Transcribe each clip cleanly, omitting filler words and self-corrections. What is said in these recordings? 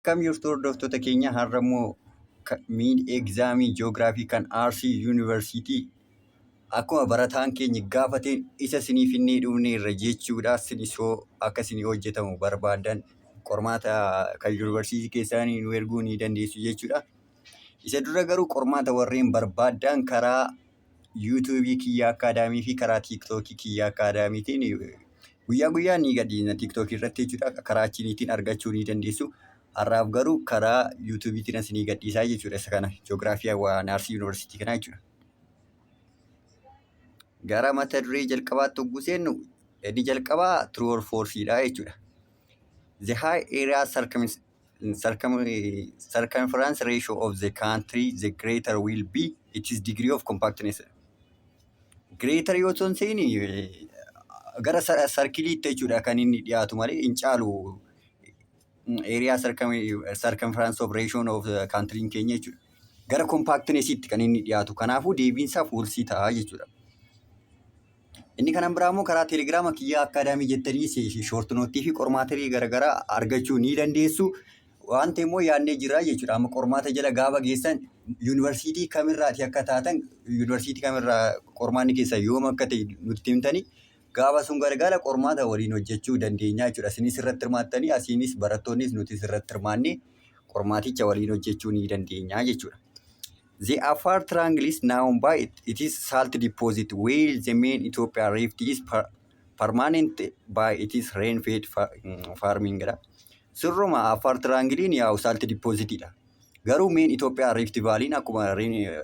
Akkam jirtu hordoftoota keenya har'a immoo miin egzaamii ji'oogiraafii kan Arsii Yuunivarsiitii akkuma barataan keenya gaafate isa isinii finnee dhufneerra jechuudha. Isinis hoo akka isinii hojjetamu barbaadan qormaata kan yuunivarsiitii keessaanii nu erguu ni dandeessu jechuudha. Isa dura garuu qormaata warreen barbaadan karaa yuutuubii Kiyyaa Akaadaamii fi karaa tiiktookii Kiyyaa Akaadaamiitiin guyyaa guyyaan ni gadhiisna tiiktookii irratti jechuudha. Karaa achiniitiin argachuu ni dandeessu. Har'aaf garuu karaa yuutuubiitiin isinii gadhiisaa jechuudha. Isa kana ji'oogiraafii waan Arsii Yuunivarsiitii kanaa jechuudha. Gara mata duree jalqabaatti hogguu seennu inni jalqabaa true or falseidha jechuudha. The high area circumference ratio of the country, the greater will be its degree of compactness. Greater yoo ta'u seeni gara sarkiliitti jechuudha kan inni dhiyaatu malee hin caalu. Area circumference of ratio of country keenya jechuudha. Gara compactnessitti kan inni dhiyaatu. Kanaafuu deebiinsaa falsii ta'a jechuudha. Inni kanan biraa immoo karaa teelegiraama Kiyyaa Akaadaamii jettanii shoort nootii fi qormaatarii garaagaraa argachuu ni dandeessu. Wanta immoo yaadnee jira jechuudha. Amma qormaata jala gaafa geessan yuunivarsiitii kamirraati akka taatan yuunivarsiitii kamirraa qormaanni keessan yoom akka ta'e nutti himtanii gaafa sun gargaara qormaata waliin hojjechuu dandeenya jechuudha. Isinis irratti hirmaattanii asiinis barattoonnis nutis irratti hirmaannee qormaaticha waliin hojjechuu ni dandeenya jechuudha. The Afar Triangle is known by its salt deposit, while the main Ethiopia rift is permanent by its rain-fed farming. Sirruma Afar Triangle yaa'u salt depositidha. Garuu main Ethiopia rift valley akkuma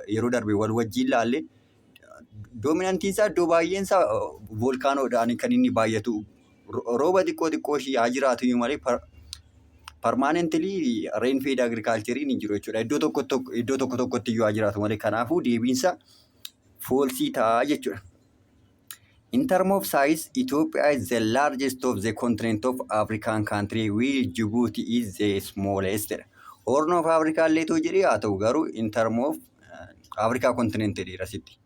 yeroo darbe wal wajjin ilaalle dominantiin isaa iddoo baay'een isaa volkaanoodhaan kan inni baay'atu. Rooba xiqqoo ishii haa jiraatu malee permanently rain-fed agriculture ni jiru jechuudha. Iddoo tokko tokkotti iyyuu haa jiraatu malee kanaafuu deebiinsa falsii ta'a jechuudha. In terms of size, Ethiopia is the largest of the continent of African country, while Djibouti is the smallest. Horn of Africa illee jedhee haa ta'u garuu in terms of Africa continent jedheerasitti.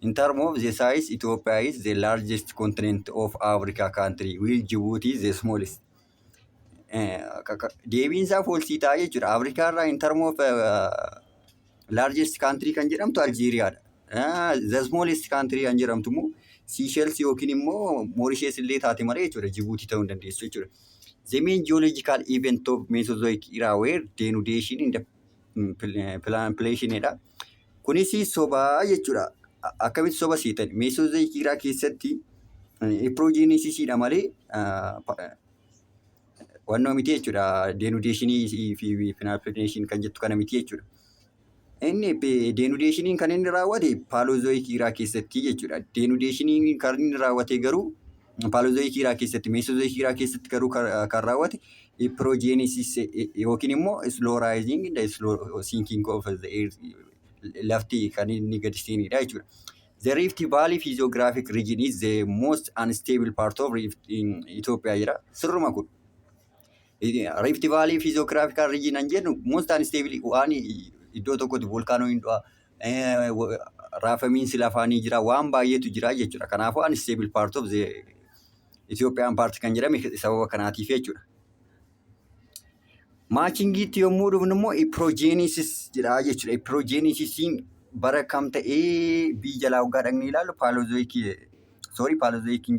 In terms of the size, Ethiopia is the largest continent of Africa country, while Djibouti is the smallest. Deebiinsaa falsii ta'a jechuudha. Afrikaarraa in terms of largest country kan jedhamtu Aljeeriyaadha. The smallest country kan jedhamtu immoo Seychelles yookiin immoo Mauritius illee taate malee jechuudha. Djibouti ta'uu hin dandeessu jechuudha. The main geological event of Mesozoic era were denudation in the placenedha. Kunis sobaa jechuudha. Akkamitti soba seetan Mesozoic era keessatti epirogenesisiidha malee wannoo miti jechuudha. Denudationii fi finaalpineeshin kan jettu kana miti jechuudha. Inni denudationiin kan inni raawwate Paleozoic era keessatti jechuudha. Denudationiin kan inni raawwate garuu Paleozoic era keessatti, Mesozoic era keessatti garuu kan raawwate epirogenesis yookiin immoo slow rising and slow sinking of the earth lafti kan inni gadi seenidha jechuudha. The Rift Valley physiographic region is the most unstable part of in Ethiopia jira. Sirruma kun. Rift Valley physiographical region an jennu most unstable waan iddoo tokkotti volkaanoo hin dhu'a. Raafamiinsi lafaanii jira waan baay'eetu jira jechuudha. Kanaafuu unstable part of the Ethiopian part kan jedhame sababa kanaatiif jechuudha. Maachingiitti yommuu dhufnu immoo epirogenesis jedha jechuudha. Epirogenesisiin bara kam ta'ee biyya jalaa waggaa dhaqnee ilaallu Paleozoic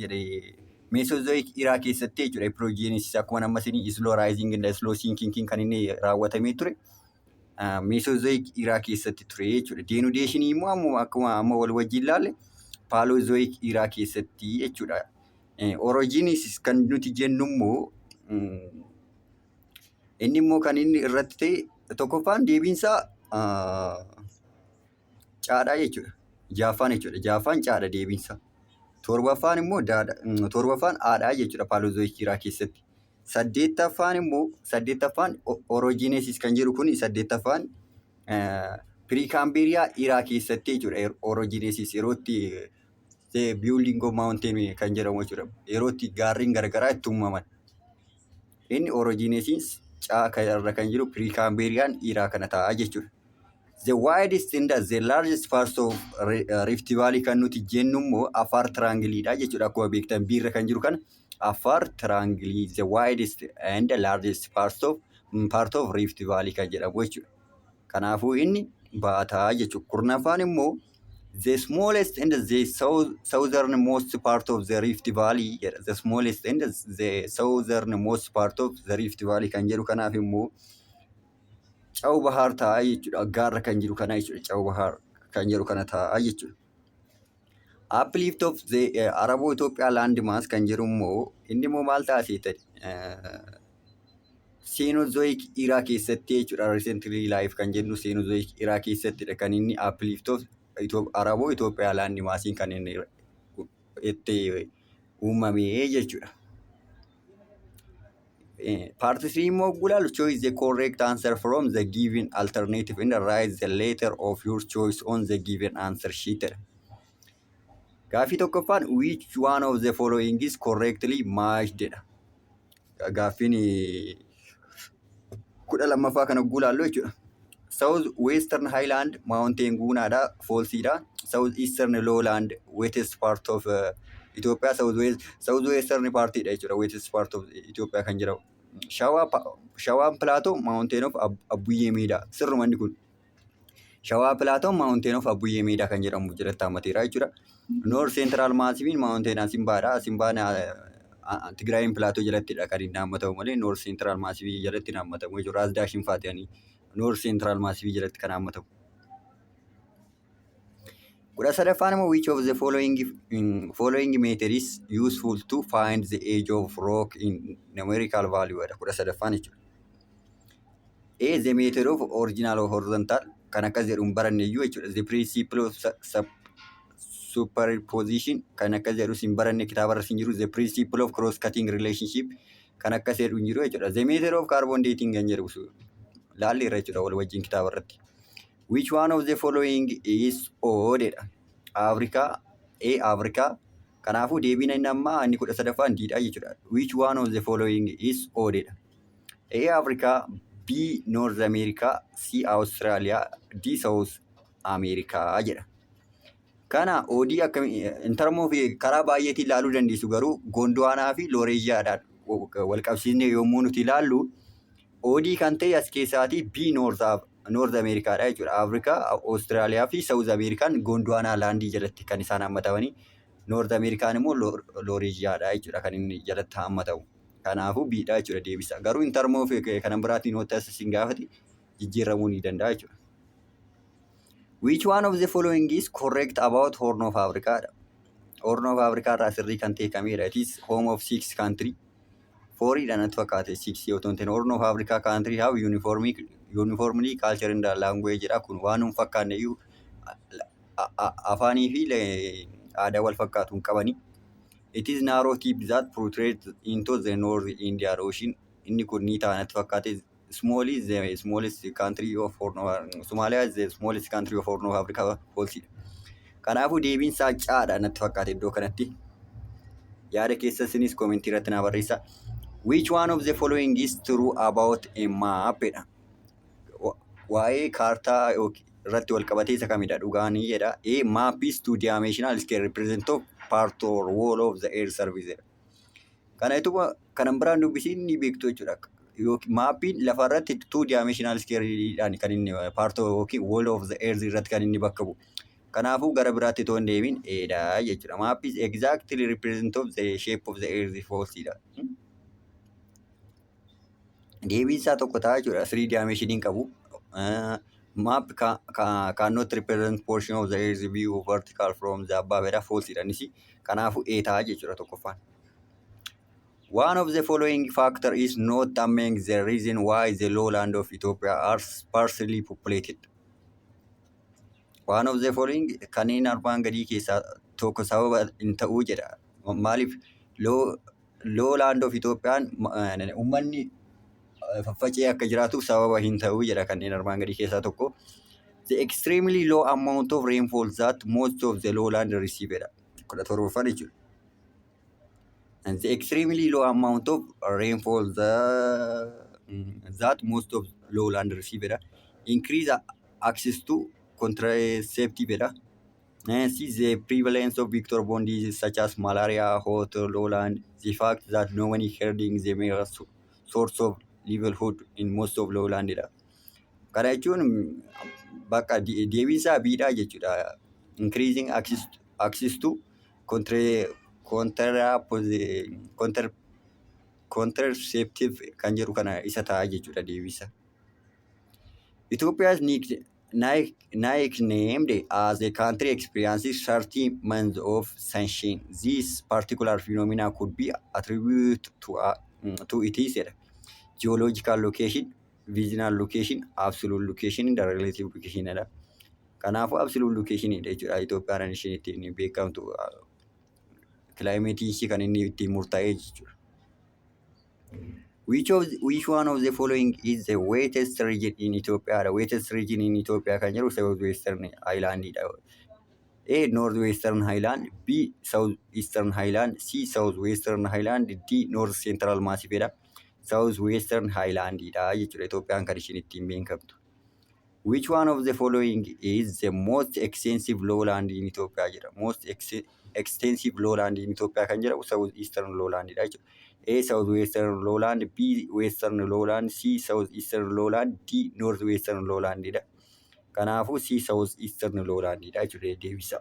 jedhee Mesozoic era keessatti jechuudha. Epirogenesis akkuma amma isinii slow rising and slow sinking kan inni raawwatamee ture. Mesozoic era keessatti ture jechuudha. Denudationii immoo akkuma amma wal wajjin ilaalle Paleozoic era keessatti jechuudha. Orogenesis kan nuti jennu immoo inni immoo kan inni irratti ta'e tokkoffaan deebiinsaa caadhaa jechuudha. Jaaffaan jechuudha. Jaaffaan caadha deebiinsaa. Torbaffaan immoo torbaffaan haadhaa jechuudha Paleozoic era keessatti. Saddeettaffaan orogenesis kan jedhu kun saddeettaffaan Precambrian era keessatti jechuudha. Orogenesis yerootti building of mountain kan jedhamu jechuudha. Yerootti gaarreen garagaraa itti uumaman. Inni orogenesis irra kan jiru Precambrian era kana ta'a jechuudha. The widest and the largest parts of Rift Valley kan nuti jennu immoo Afar Triangleidha jechuudha. Akkuma beektan biirra kan jiru kana Afar Triangle, the widest and the largest parts of part of Rift Valley kan jedhamu jechuudha. Kanaafuu inni baataa jechuudha. Kurnaffaan immoo the smallest and the southernmost part of the Rift Valley jedha. The smallest and the southernmost part of the Rift Valley kan jedhu kanaaf immoo Caw Bahaar ta'a jechuudha. Gaarra kan jiru kana jechuudha. Caw Bahaar kan jedhu kana ta'a jechuudha. Uplift of the Arabo Itoophiyaa landmass kan jedhu immoo inni immoo maal taasise Cenozoic era keessatti jechuudha. Recently life kan jennu Cenozoic era keessattidha kan inni uplift of Arabo Itoophiyaa landmassiin kan inni itti uumame jechuudha. Part 3 immoo gulaalu choose the correct answer from the given alternative and write the letter of your choice on the given answer sheet. Gaaffii tokkoffaan which one of the following is correctly matched? Gaaffiin 12ffaa kana gulaallu jechuudha. South Western Highland Mountain guunaadha, falsiidha. South Eastern Lowland wettest part of Ethiopia, South Western partidha jechuudha. Wettest part of Ethiopia kan jedhamu. Shawaan Plateau Mountain of Abuyye Meedaa. Sirruma inni kun. Shawaa Plateau Mountain of Abuyye Meedaa kan jedhamu jalatti hammateera jechuudha. North Central Massive Mountain Asimbaadha. Asimbaan Tigraayin Plateau jalattidha kan inni hammatamu malee North Central Massive jalatti hin hammatamu jechuudha. As daashin faatanii North Central Massive jalatti kan hammatamu. Kudha sadaffaan immoo which of the following method is useful to find the age of rock in numerical value? Kudha sadaffaan jechuudha. A. The method of original or horizontal kan akkas jedhuun baranne iyyuu jechuudha. The principle of superposition kan akkas jedhu sin baranne kitaaba irra sin jiru. The principle of cross cutting relationship kan akkas jedhu hin jiru jechuudha. The method of carbon dating kan jedhu laalli irra jechuudha wal wajjin kitaaba irratti. Which one of the following is odd? Africa. A. Africa. Kanaafuu deebiin inni ammaa inni 13ffaan diidha jechuudha. Which one of the following is odd? A. Africa. B. North America. C. Australia. D. South America jedha. Kana odii akkamii in terms of karaa baay'eetiin ilaaluu dandeessu garuu Gondwaanaa fi Looreeziyaadhaan wal qabsiisnee yommuu nuti ilaallu odii kan ta'e as keessaatii B. North Americaadha jechuudha. Afrikaa, Austraaliyaa fi South Amerikaan Gondwaanaa laandii jalatti kan isaan hammatamanii North Amerikaan immoo Looreeziyaadha jechuudha kan inni jalatti hammatamu. Kanaafuu B'dha jechuudha deebisa. Garuu in terms of kanan biraatiin wanta asiin gaafate jijjiiramuu ni danda'a jechuudha. Which one of the following is correct about Horn of Africa? Horn of Africa irraa sirrii kan ta'e kamidha? It is home of 6 country. 4 natti fakkaate 6 yoo ta'u Horn of Africa country have uniformly culture and language jedha kun waan hin fakkaanne iyyuu afaanii fi aadaa wal fakkaatu hin qabani. It is narrow tip that protrudes into the North Indian Ocean. Inni kun ni ta'a natti fakkaate. Somalia is the smallest country of Horn of Africa. Falsiidha. Kanaafuu deebiin isaa caadha natti fakkaate iddoo kanatti. Yaada keessa isinis koomentii irratti naa barreessaa. Which one of the following is true about a map? Waa'ee kaartaa irratti wal qabatee isa kamidha dhugaanii jedha. A. Map is two-dimensional scale represent of part or wall of the air surface. Kana ituma kanan biraan dubbisiin ni beektu jechuudha. Maappiin lafa irratti two-dimensional scale-dhaan kan inni part yookiin wall of the earth irratti kan inni bakka bu'u. Kanaafuu gara biraatti itoo hin deebiin Eedha jechuudha. Map is exactly represent of the shape of the earth falsiidha. Deebiin isaa tokko ta'a jechuudha. 3 dimension qabu. Map cannot represent portion of the earth view vertical from the above jedha falsiidha. Kanaafuu E ta'a jechuudha tokkoffaan. One of the following factors is not among the reason why the lowland of Ethiopia are sparsely populated. One of the following kanneen armaan gadii keessaa tokko sababa hin ta'uu jedha. Maaliif lowland of Ethiopiaan uummanni faffacee akka jiraatuuf sababa hin ta'uu jedha kanneen armaan gadii keessaa tokko. The extremely low amount of rainfall that most of the lowland receive. 17ffaan jechuudha. And the extremely low amount of rainfall that most of lowland receive increase access to contraceptive and see the prevalence of vector-borne diseases such as malaria, hot lowland, the fact that no one is herding the major source of livelihood in most of lowland dha. Kana jechuun bakka deebiinsaa biidhaa jechuudha. Increasing access to contra counter contraceptive kan jedhu kana isa ta'a jechuudha deebisa. Ethiopia is nicknamed as a country experiencing 30 months of sunshine. This particular phenomena could be attributed to its geological location, visible location, absolute location, and relative location. Kanaafuu absolute location jechuudha Itoophiyaan isheen ittiin beekamtu kilaayimeetiin ishee kan inni ittiin murtaa'e jechuudha. Which one of the following is the wettest region in Ethiopia? The wettest region in Ethiopia kan jedhu Southwestern Highland dha. A. Northwestern Highland, B. Southeastern Highland, C. Southwestern Highland, D. North Central Massif dha. Southwestern Highland dha jechuudha Itoophiyaan kan isheen ittiin beekamtu. Which one of the following is the most extensive lowland in Ethiopia jedha. Most extensive lowland in Ethiopia kan jedhamu Southeastern Lowland dha jechuudha. A. Southwestern Lowland, B. Western Lowland, C. Southeastern Lowland, D. Northwestern Lowland dha. Kanaafuu C. Southeastern Lowland dha jechuudha deebisa.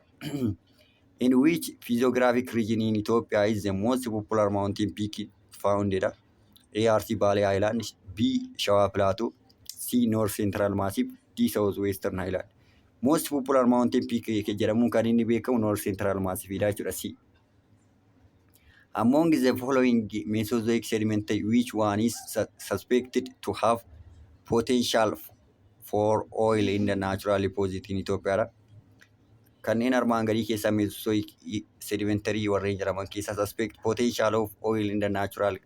In which physiographic region in Ethiopia is the most popular mountain peak found dha. A. Arsii Baalee Island, B. Shawaa Plateau, C. North Central Massif, D. Southwestern Highland. Most popular mountain peak jedhamuun kan inni beekamu North Central Massif dha jechuudha C. Among the following Mesozoic sediment, which one is suspected to have potential for oil in the natural deposit in Ethiopia? Kanneen armaan gadii keessaa Mesozoic sedimentary warreen jedhaman keessaa suspect potential of oil in the natural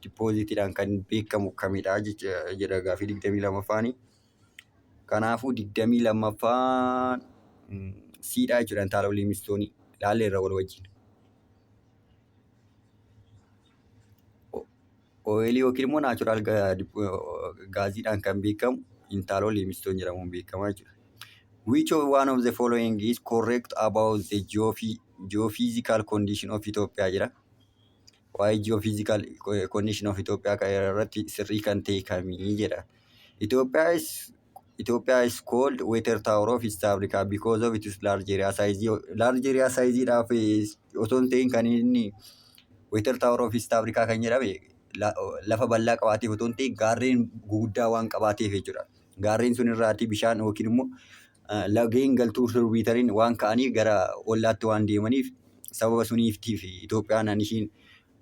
depositidhaan kan beekamu kamidha jedha gaafii 22ffaani. Kanaafuu 22ffaan siidhaa jechuudha Intala Liimistoonii laallee irra wal wajjin. Oilii yookiin immoo naachuraal gaaziidhaan kan beekamu Intala Liimistoon jedhamuun beekama jechuudha. Which one of the following is correct about the geophysical condition of Ethiopia jedha. Waa'ee geophysical condition of Ethiopia irratti sirrii kan ta'e kamii jedha. Ethiopia is called Water Tower of East Africa because of its large area size. Large area size dhaaf otoo hin ta'in kan inni Water Tower of East Africa kan jedhame lafa bal'aa qabaateef otoo hin ta'in gaarreen guguddaa waan qabaateef jechuudha. Gaarreen sun irraatii bishaan yookiin immoo lageen galtuu sirbiitariin waan ka'anii gara ollaatti waan deemaniif sababa suniiftiif Itoophiyaan ishiin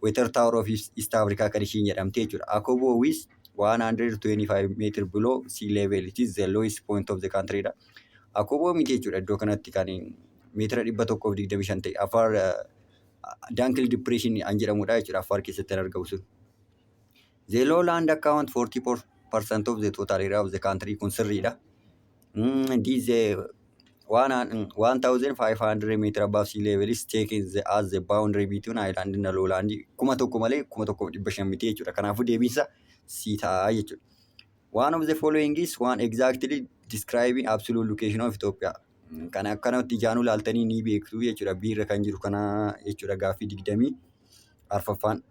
Water Tower of East Africa kan ishiin jedhamte jechuudha. Akobo with 125 meter below sea level, it is the lowest point of the country dha. Akobo miti jechuudha iddoo kanatti kan meetira 125 ta'e Afar Dankil Depression an jedhamudha jechuudha Afar keessatti argamu sun. The lowland account 40% of the total area of the country kun sirriidha. This 1,500 meter above sea level is taken as the boundary between island and lowland. 1,000 malee 1,500 miti jechuudha. Kanaafuu deebiinsa C ta'a jechuudha. One of the following is one exactly describing absolute location of Ethiopia. Kana akkanatti ijaanuu laaltanii ni beektu jechuudha. Biirra kan jiru kana jechuudha gaafii 24ffaan.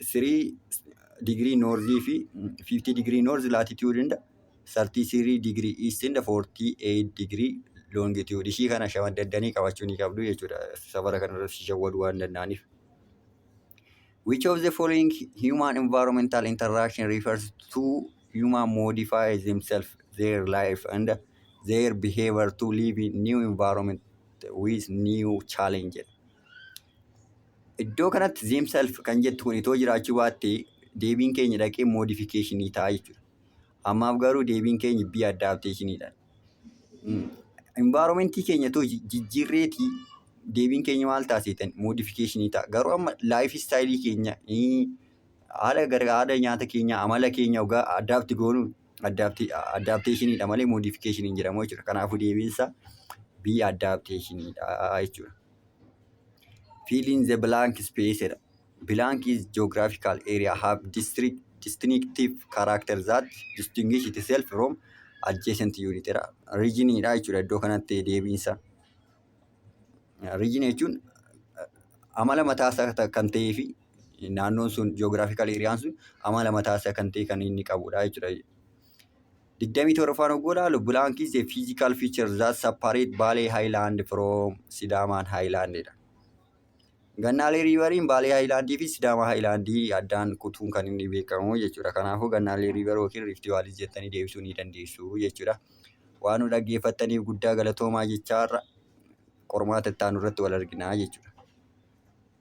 3 degree north fi 50 degree north latitude and 33 degree east and 48 degree longitude. Ishii kana shamaddanii qabachuu ni qabdu jechuudha. Safara kanarratti shawwaduu waan danda'aniif. Which of the following human environmental interaction refers to human modify themselves, their life and their behavior to live in new environment with new challenges? Iddoo kanatti themselves kan jettu kun itoo jiraachuu baatte deebiin keenya dhaqee modificationii ta'a jechuudha. Ammaaf garuu deebiin keenya bifa adaptationidha. Environmentii keenya too jijjiirreetii deebiin keenya maal taasisan modificationii ta'a. Garuu amma lifestyle keenya haala nyaata keenya amala keenya ogaa adapt goonu adaptationidha malee modification hin jedhamu jechuudha. Kanaafuu deebiinsa bifa adaptationidha jechuudha. Fill in the blank space. Blank is geographical area have distinctive character that distinguish itself from adjacent unit. Region dha jechuudha iddoo kanatti deebiinsa. Region jechuun amala mataasaa kan ta'ee fi naannoon sun ji'oogiraafikal eeriyaan sun amala mataa isaa kan ta'e kan inni qabudha jechuudha. 24ffaan hoggoo ilaalu blank is a physical feature that separate Baalee Highland from Sidaamaan Highland dha. Gannaalee riivariin Baalee Haayilaandii fi Sidaamaa Haayilaandii addaan kutuun kan inni beekamu jechuudha. Kanaafuu Gannaalee riivar yookiin Riifti Vaalii jettanii deebisuu ni dandeessu jechuudha. Waan nu dhaggeeffattaniif guddaa galatoomaa jechaarra qormaata itti aanu irratti wal arginaa jechuudha.